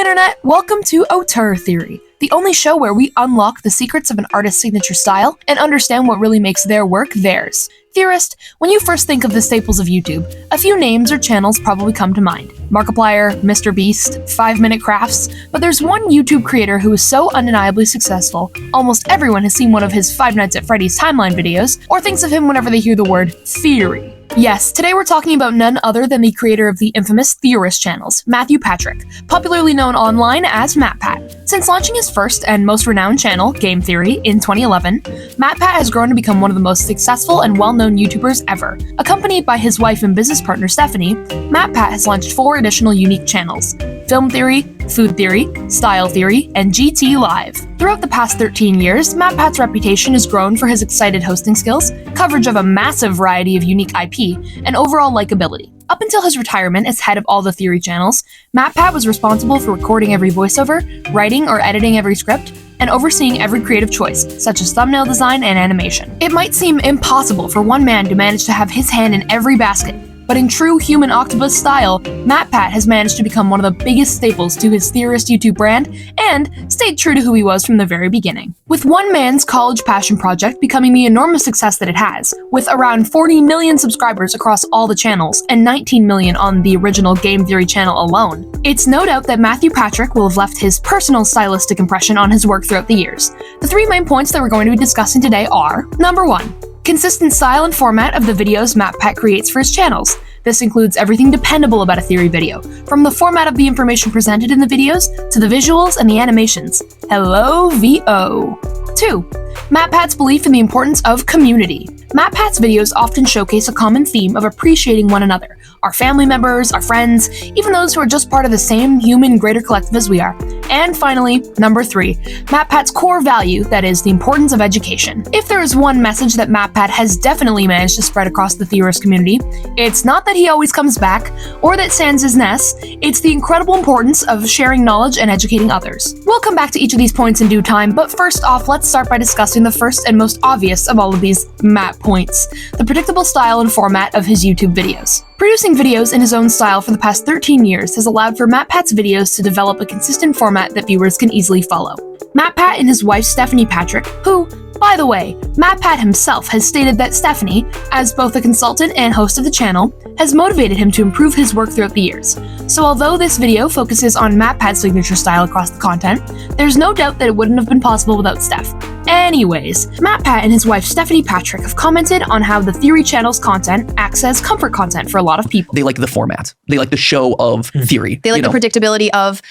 Internet, welcome to Auteur Theory, the only show where we unlock the secrets of an artist's signature style and understand what really makes their work theirs. Theorist, when you first think of the staples of YouTube, a few names or channels probably come to mind. Markiplier, Mr. Beast, 5-Minute Crafts, but there's one YouTube creator who is so undeniably successful, almost everyone has seen one of his Five Nights at Freddy's timeline videos, or thinks of him whenever they hear the word theory. Yes, today we're talking about none other than the creator of the infamous Theorist channels, MatPat, popularly known online as MatPat. Since launching his first and most renowned channel, Game Theory, in 2011, MatPat has grown to become one of the most successful and well-known YouTubers ever. Accompanied by his wife and business partner Stephanie, MatPat has launched 4 additional unique channels: Film Theory, Food Theory, Style Theory, and GT Live. Throughout the past 13 years, MatPat's reputation has grown for his excited hosting skills, coverage of a massive variety of unique IP, and overall likability. Up until his retirement as head of all the Theory channels, MatPat was responsible for recording every voiceover, writing or editing every script, and overseeing every creative choice, such as thumbnail design and animation. It might seem impossible for one man to manage to have his hand in every basket, but in true human octopus style, MatPat has managed to become one of the biggest staples to his Theorist YouTube brand and stayed true to who he was from the very beginning. With one man's college passion project becoming the enormous success that it has, with around 40 million subscribers across all the channels and 19 million on the original Game Theory channel alone, it's no doubt that MatPat will have left his personal stylistic impression on his work throughout the years. The 3 main points that we're going to be discussing today are: number 1. Consistent style and format of the videos MatPat creates for his channels. This includes everything dependable about a theory video, from the format of the information presented in the videos to the visuals and the animations. Hello, VO. 2. MatPat's belief in the importance of community. MatPat's videos often showcase a common theme of appreciating one another, our family members, our friends, even those who are just part of the same human greater collective as we are. And finally, number 3, MatPat's core value, that is, the importance of education. If there is one message that MatPat has definitely managed to spread across the Theorist community, it's not that he always comes back, or that sans his nest, it's the incredible importance of sharing knowledge and educating others. We'll come back to each of these points in due time, but first off, let's start by discussing the first and most obvious of all of these Mat points: the predictable style and format of his YouTube videos. Producing videos in his own style for the past 13 years has allowed for MatPat's videos to develop a consistent format that viewers can easily follow. MatPat and his wife Stephanie Patrick, who, by the way, MatPat himself has stated that Stephanie, as both a consultant and host of the channel, has motivated him to improve his work throughout the years. So although this video focuses on MatPat's signature style across the content, there's no doubt that it wouldn't have been possible without Steph. Anyways, MatPat and his wife Stephanie Patrick have commented on how the Theory channel's content acts as comfort content for a lot of people. They like the format. They like the show of theory. They like the predictability of,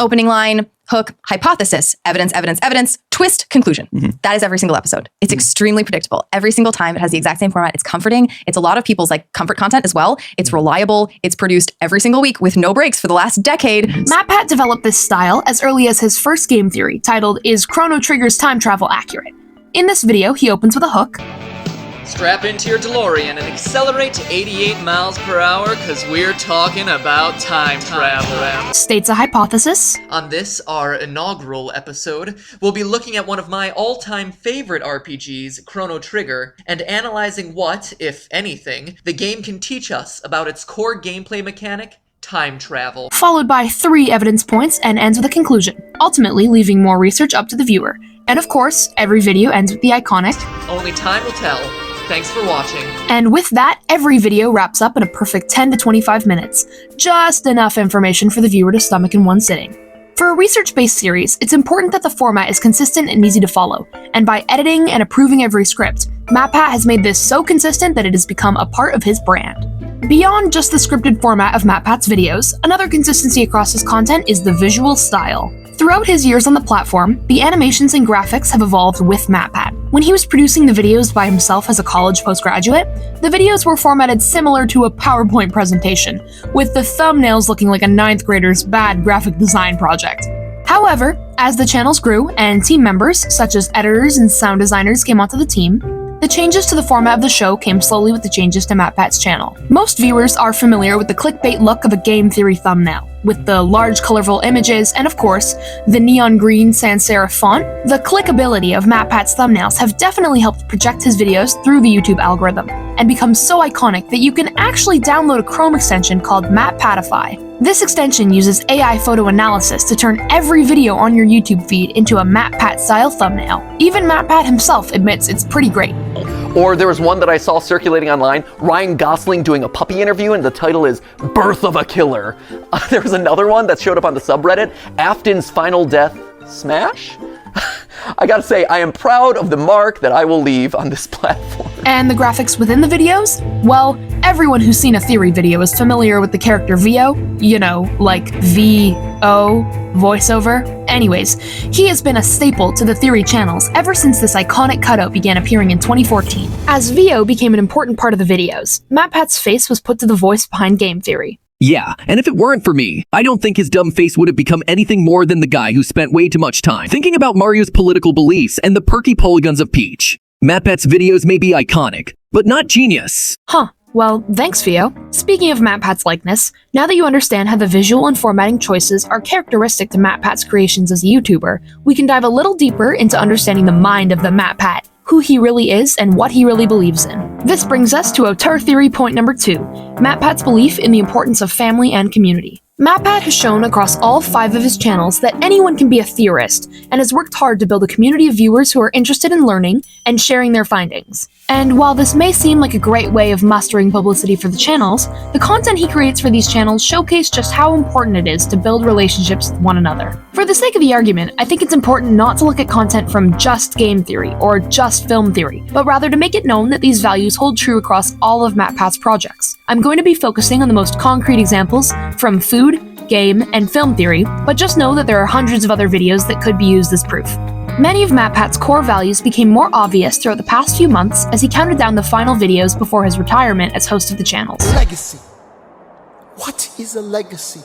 opening line, hook, hypothesis, evidence, evidence, evidence, twist, conclusion. That is every single episode. It's extremely predictable. Every single time it has the exact same format. It's comforting. It's a lot of people's comfort content as well. It's reliable. It's produced every single week with no breaks for the last decade. MatPat developed this style as early as his first game theory, titled "Is Chrono Trigger's Time Travel Accurate?" In this video, he opens with a hook. Strap into your DeLorean and accelerate to 88 miles per hour, cause we're talking about time travel. States a hypothesis. On this, our inaugural episode, we'll be looking at one of my all-time favorite RPGs, Chrono Trigger, and analyzing what, if anything, the game can teach us about its core gameplay mechanic, time travel. Followed by 3 evidence points and ends with a conclusion, ultimately leaving more research up to the viewer. And of course, every video ends with the iconic "Only time will tell. Thanks for watching." And with that, every video wraps up in a perfect 10 to 25 minutes. Just enough information for the viewer to stomach in one sitting. For a research-based series, it's important that the format is consistent and easy to follow, and by editing and approving every script, MatPat has made this so consistent that it has become a part of his brand. Beyond just the scripted format of MatPat's videos, another consistency across his content is the visual style. Throughout his years on the platform, the animations and graphics have evolved with MatPat. When he was producing the videos by himself as a college postgraduate, the videos were formatted similar to a PowerPoint presentation, with the thumbnails looking like a 9th grader's bad graphic design project. However, as the channels grew and team members, such as editors and sound designers, came onto the team, the changes to the format of the show came slowly with the changes to MatPat's channel. Most viewers are familiar with the clickbait look of a Game Theory thumbnail, with the large colorful images and, of course, the neon green sans serif font. The clickability of MatPat's thumbnails have definitely helped project his videos through the YouTube algorithm. and become so iconic that you can actually download a Chrome extension called MatPatify. This extension uses AI photo analysis to turn every video on your YouTube feed into a MatPat-style thumbnail. Even MatPat himself admits it's pretty great. Or there was one that I saw circulating online, Ryan Gosling doing a puppy interview, and the title is Birth of a Killer. There was another one that showed up on the subreddit, Afton's Final Death Smash? I gotta say, I am proud of the mark that I will leave on this platform. And the graphics within the videos? Well, everyone who's seen a Theory video is familiar with the character VO, you know, like V-O, voiceover. Anyways, he has been a staple to the Theory channels ever since this iconic cutout began appearing in 2014. As VO became an important part of the videos, MatPat's face was put to the voice behind Game Theory. Yeah, and if it weren't for me, I don't think his dumb face would have become anything more than the guy who spent way too much time thinking about Mario's political beliefs and the perky polygons of Peach. MatPat's videos may be iconic, but not genius. Huh. Well, thanks, Vio. Speaking of MatPat's likeness, now that you understand how the visual and formatting choices are characteristic to MatPat's creations as a YouTuber, we can dive a little deeper into understanding the mind of the MatPat, who he really is and what he really believes in. This brings us to Auteur Theory point number 2, MatPat's belief in the importance of family and community. MatPat has shown across all 5 of his channels that anyone can be a theorist, and has worked hard to build a community of viewers who are interested in learning and sharing their findings. And while this may seem like a great way of mustering publicity for the channels, the content he creates for these channels showcase just how important it is to build relationships with one another. For the sake of the argument, I think it's important not to look at content from just game theory or just film theory, but rather to make it known that these values hold true across all of MatPat's projects. I'm going to be focusing on the most concrete examples from food, game, and film theory, but just know that there are hundreds of other videos that could be used as proof. Many of MatPat's core values became more obvious throughout the past few months as he counted down the final videos before his retirement as host of the channels. Legacy. What is a legacy?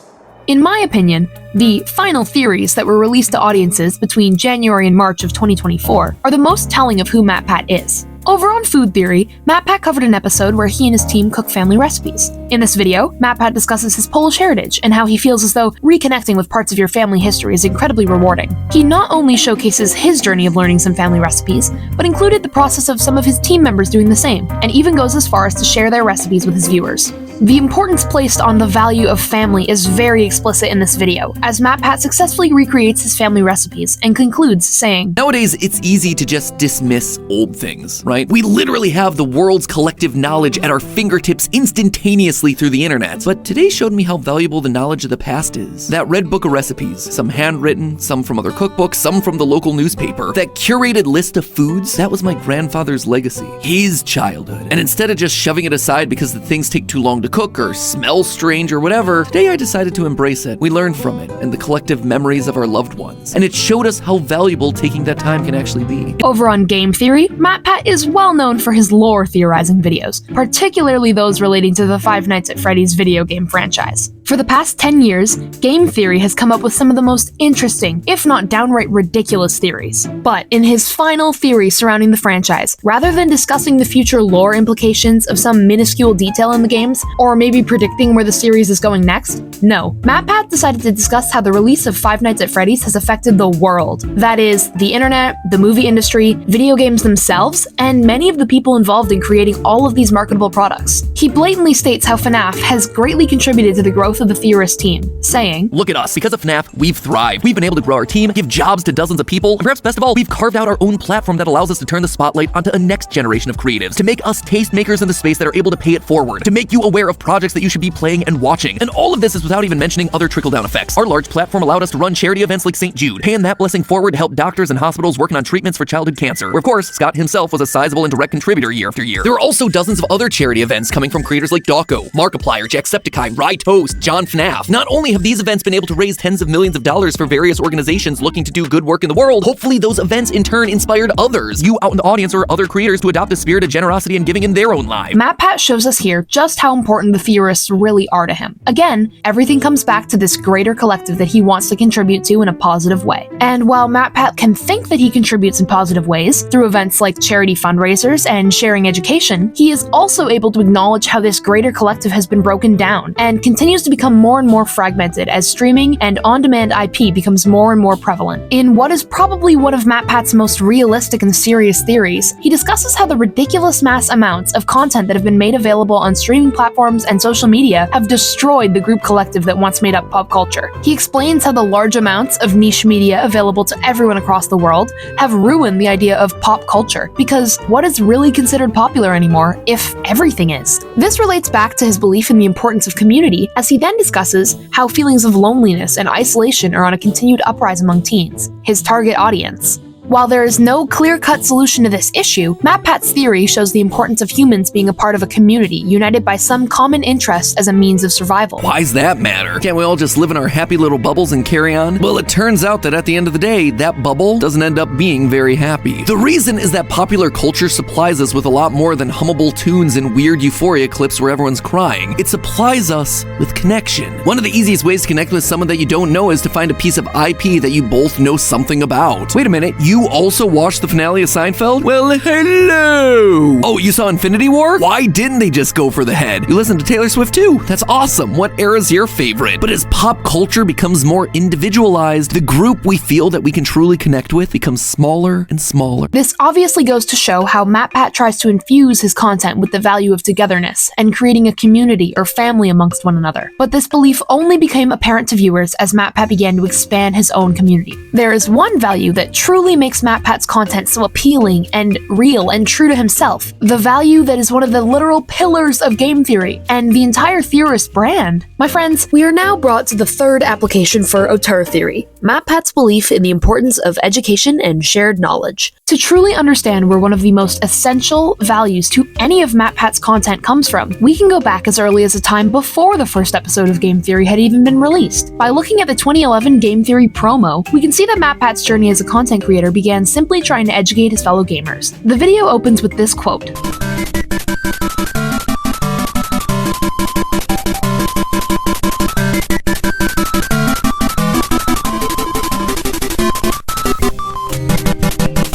In my opinion, the final theories that were released to audiences between January and March of 2024 are the most telling of who MatPat is. Over on Food Theory, MatPat covered an episode where he and his team cook family recipes. In this video, MatPat discusses his Polish heritage and how he feels as though reconnecting with parts of your family history is incredibly rewarding. He not only showcases his journey of learning some family recipes, but included the process of some of his team members doing the same, and even goes as far as to share their recipes with his viewers. The importance placed on the value of family is very explicit in this video, as MatPat successfully recreates his family recipes and concludes saying, Nowadays, it's easy to just dismiss old things, right? We literally have the world's collective knowledge at our fingertips instantaneously through the internet. But today showed me how valuable the knowledge of the past is. That red book of recipes, some handwritten, some from other cookbooks, some from the local newspaper. That curated list of foods, that was my grandfather's legacy, his childhood. And instead of just shoving it aside because the things take too long to cook or smell strange or whatever, today I decided to embrace it. We learned from it and the collective memories of our loved ones. And it showed us how valuable taking that time can actually be. Over on Game Theory, MatPat is well known for his lore theorizing videos, particularly those relating to the Five Nights at Freddy's video game franchise. For the past 10 years, Game Theory has come up with some of the most interesting, if not downright ridiculous theories. But in his final theory surrounding the franchise, rather than discussing the future lore implications of some minuscule detail in the games, or maybe predicting where the series is going next, no, MatPat decided to discuss how the release of Five Nights at Freddy's has affected the world. That is, the internet, the movie industry, video games themselves, and many of the people involved in creating all of these marketable products. He blatantly states how FNAF has greatly contributed to the growth of the theorist team, saying, Look at us, because of FNAF, we've thrived. We've been able to grow our team, give jobs to dozens of people, and perhaps best of all, we've carved out our own platform that allows us to turn the spotlight onto a next generation of creatives, to make us tastemakers in the space that are able to pay it forward, to make you aware of projects that you should be playing and watching. And all of this is without even mentioning other trickle-down effects. Our large platform allowed us to run charity events like St. Jude, paying that blessing forward to help doctors and hospitals working on treatments for childhood cancer, where of course, Scott himself was a sizable and direct contributor year after year. There are also dozens of other charity events coming from creators like Dawko, Markiplier, Jacksepticeye, Rye Toast, John FNAF. Not only have these events been able to raise tens of millions of dollars for various organizations looking to do good work in the world, hopefully those events in turn inspired others, you out in the audience or other creators, to adopt the spirit of generosity and giving in their own lives. MatPat shows us here just how important the theorists really are to him. Again, everything comes back to this greater collective that he wants to contribute to in a positive way. And while MatPat can think that he contributes in positive ways through events like charity fundraisers and sharing education, he is also able to acknowledge how this greater collective has been broken down and continues to to become more and more fragmented as streaming and on-demand IP becomes more and more prevalent. In what is probably one of MatPat's most realistic and serious theories, he discusses how the ridiculous mass amounts of content that have been made available on streaming platforms and social media have destroyed the group collective that once made up pop culture. He explains how the large amounts of niche media available to everyone across the world have ruined the idea of pop culture, because what is really considered popular anymore if everything is? This relates back to his belief in the importance of community, as he then discusses how feelings of loneliness and isolation are on a continued uprise among teens, his target audience. While there is no clear-cut solution to this issue, MatPat's theory shows the importance of humans being a part of a community united by some common interest as a means of survival. Why's that matter? Can't we all just live in our happy little bubbles and carry on? Well, it turns out that at the end of the day, that bubble doesn't end up being very happy. The reason is that popular culture supplies us with a lot more than hummable tunes and weird euphoria clips where everyone's crying. It supplies us with connection. One of the easiest ways to connect with someone that you don't know is to find a piece of IP that you both know something about. Wait a minute, you also watched the finale of Seinfeld? Well, hello! Oh, you saw Infinity War? Why didn't they just go for the head? You listened to Taylor Swift too? That's awesome. What era's your favorite? But as pop culture becomes more individualized, the group we feel that we can truly connect with becomes smaller and smaller. This obviously goes to show how MatPat tries to infuse his content with the value of togetherness and creating a community or family amongst one another. But this belief only became apparent to viewers as MatPat began to expand his own community. There is one value that truly makes MatPat's content so appealing and real and true to himself, the value that is one of the literal pillars of game theory and the entire theorist brand. My friends, we are now brought to the third application for auteur theory, MatPat's belief in the importance of education and shared knowledge. To truly understand where one of the most essential values to any of MatPat's content comes from, we can go back as early as a time before the first episode of Game Theory had even been released. By looking at the 2011 Game Theory promo, we can see that MatPat's journey as a content creator began simply trying to educate his fellow gamers. The video opens with this quote.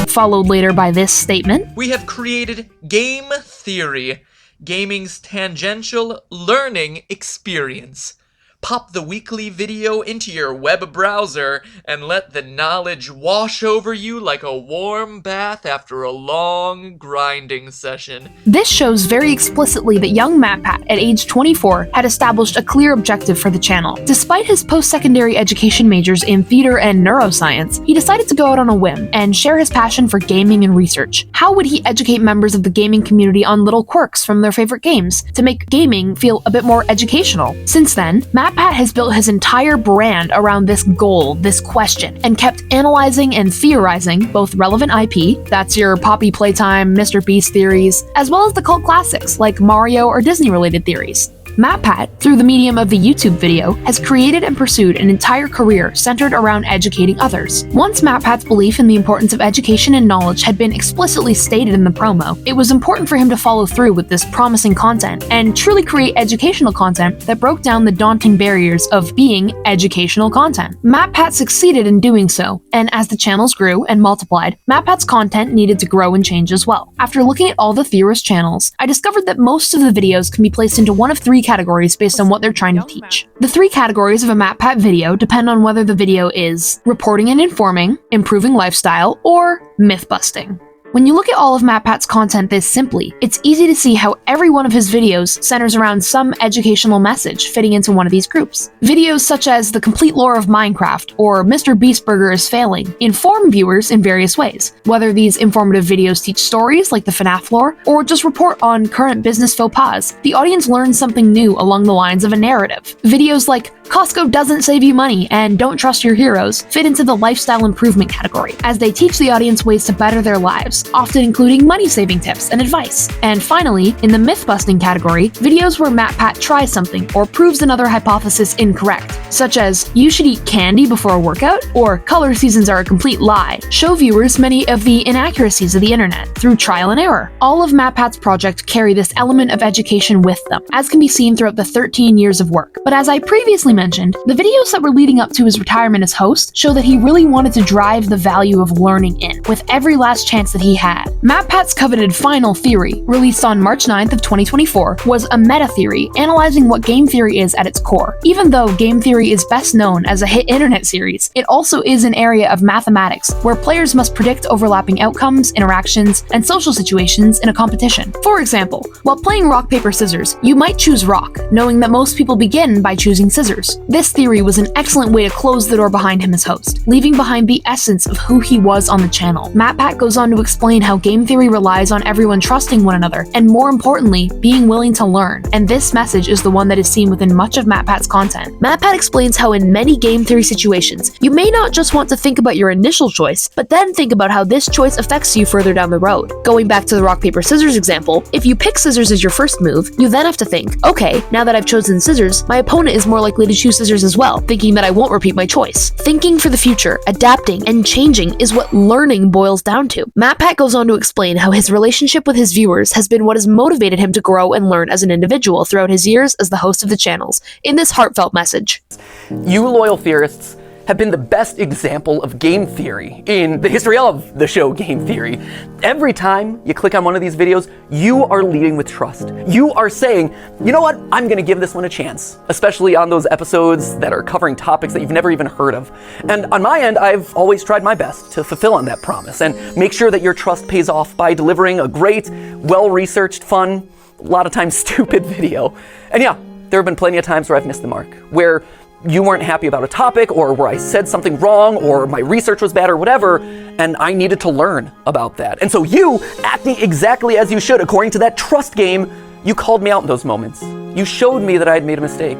Followed later by this statement. We have created Game Theory, gaming's tangential learning experience. Pop the weekly video into your web browser and let the knowledge wash over you like a warm bath after a long grinding session. This shows very explicitly that young MatPat, at age 24, had established a clear objective for the channel. Despite his post-secondary education majors in theater and neuroscience, he decided to go out on a whim and share his passion for gaming and research. How would he educate members of the gaming community on little quirks from their favorite games to make gaming feel a bit more educational? Since then, MatPat has built his entire brand around this goal, this question, and kept analyzing and theorizing both relevant IP, that's your Poppy Playtime, Mr. Beast theories, as well as the cult classics like Mario or Disney-related theories. MatPat, through the medium of the YouTube video, has created and pursued an entire career centered around educating others. Once MatPat's belief in the importance of education and knowledge had been explicitly stated in the promo, it was important for him to follow through with this promising content and truly create educational content that broke down the daunting barriers of being educational content. MatPat succeeded in doing so, and as the channels grew and multiplied, MatPat's content needed to grow and change as well. After looking at all the theorist channels, I discovered that most of the videos can be placed into one of three categories based on what they're trying to teach. The three categories of a MatPat video depend on whether the video is reporting and informing, improving lifestyle, or myth busting. When you look at all of MatPat's content this simply, it's easy to see how every one of his videos centers around some educational message fitting into one of these groups. Videos such as The Complete Lore of Minecraft or Mr. Beast Burger is Failing inform viewers in various ways, whether these informative videos teach stories like the FNAF lore or just report on current business faux pas. The audience learns something new along the lines of a narrative. Videos like Costco doesn't save you money and Don't trust your heroes fit into the lifestyle improvement category, as they teach the audience ways to better their lives, often including money-saving tips and advice. And finally, in the myth-busting category, videos where MatPat tries something or proves another hypothesis incorrect, such as you should eat candy before a workout or color seasons are a complete lie, show viewers many of the inaccuracies of the internet through trial and error. All of MatPat's projects carry this element of education with them, as can be seen throughout the 13 years of work. But as I previously previously mentioned, the videos that were leading up to his retirement as host show that he really wanted to drive the value of learning in, with every last chance that he had. MatPat's coveted final theory, released on March 9th of 2024, was a meta-theory analyzing what game theory is at its core. Even though game theory is best known as a hit internet series, it also is an area of mathematics where players must predict overlapping outcomes, interactions, and social situations in a competition. For example, while playing rock, paper, scissors, you might choose rock, knowing that most people begin by choosing scissors. This theory was an excellent way to close the door behind him as host, leaving behind the essence of who he was on the channel. MatPat goes on to explain how game theory relies on everyone trusting one another, and more importantly, being willing to learn. And this message is the one that is seen within much of MatPat's content. MatPat explains how in many game theory situations, you may not just want to think about your initial choice, but then think about how this choice affects you further down the road. Going back to the rock, paper, scissors example, if you pick scissors as your first move, you then have to think, okay, now that I've chosen scissors, my opponent is more likely to choose scissors as well, thinking that I won't repeat my choice. Thinking for the future, adapting, and changing is what learning boils down to. MatPat goes on to explain how his relationship with his viewers has been what has motivated him to grow and learn as an individual throughout his years as the host of the channels, in this heartfelt message. You loyal theorists have been the best example of game theory in the history of the show Game Theory. Every time you click on one of these videos, you are leading with trust. You are saying, you know what, I'm gonna give this one a chance, especially on those episodes that are covering topics that you've never even heard of. And on my end, I've always tried my best to fulfill on that promise and make sure that your trust pays off by delivering a great, well-researched, fun, a lot of times stupid video. And yeah, there have been plenty of times where I've missed the mark, where you weren't happy about a topic, or where I said something wrong, or my research was bad, or whatever, and I needed to learn about that. And so you, acting exactly as you should according to that trust game, you called me out in those moments. You showed me that I had made a mistake.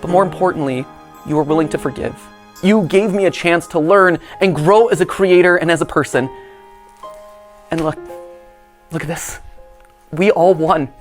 But more importantly, you were willing to forgive. You gave me a chance to learn and grow as a creator and as a person. And look at this. We all won.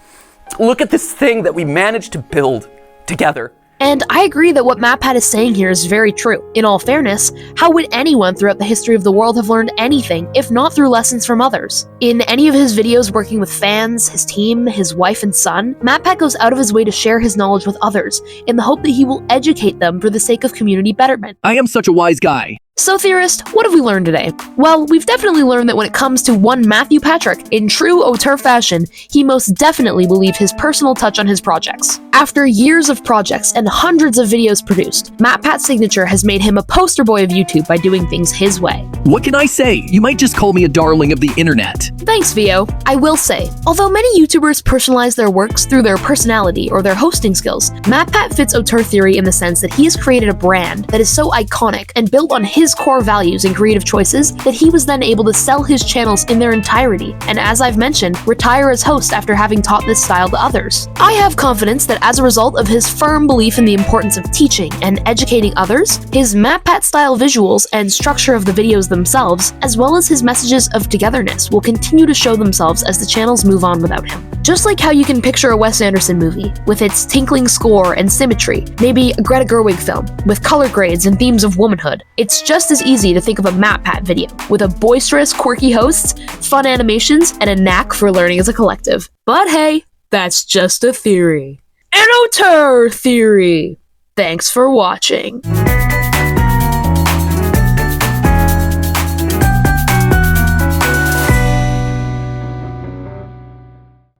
Look at this thing that we managed to build together. And I agree that what MatPat is saying here is very true. In all fairness, how would anyone throughout the history of the world have learned anything if not through lessons from others? In any of his videos working with fans, his team, his wife and son, MatPat goes out of his way to share his knowledge with others in the hope that he will educate them for the sake of community betterment. I am such a wise guy. So theorist, what have we learned today? Well, we've definitely learned that when it comes to one Matthew Patrick, in true auteur fashion, he most definitely will leave his personal touch on his projects. After years of projects and hundreds of videos produced, MatPat's signature has made him a poster boy of YouTube by doing things his way. What can I say? You might just call me a darling of the internet. Thanks, Vio. I will say, although many YouTubers personalize their works through their personality or their hosting skills, MatPat fits auteur theory in the sense that he has created a brand that is so iconic and built on his core values and creative choices that he was then able to sell his channels in their entirety, and as I've mentioned, retire as host after having taught this style to others. I have confidence that as a result of his firm belief in the importance of teaching and educating others, his MatPat style visuals and structure of the videos themselves, as well as his messages of togetherness, will continue to show themselves as the channels move on without him. Just like how you can picture a Wes Anderson movie, with its tinkling score and symmetry, maybe a Greta Gerwig film, with color grades and themes of womanhood, it's just as easy to think of a MatPat video, with a boisterous, quirky host, fun animations, and a knack for learning as a collective. But hey, that's just a theory. An auteur theory! Thanks for watching.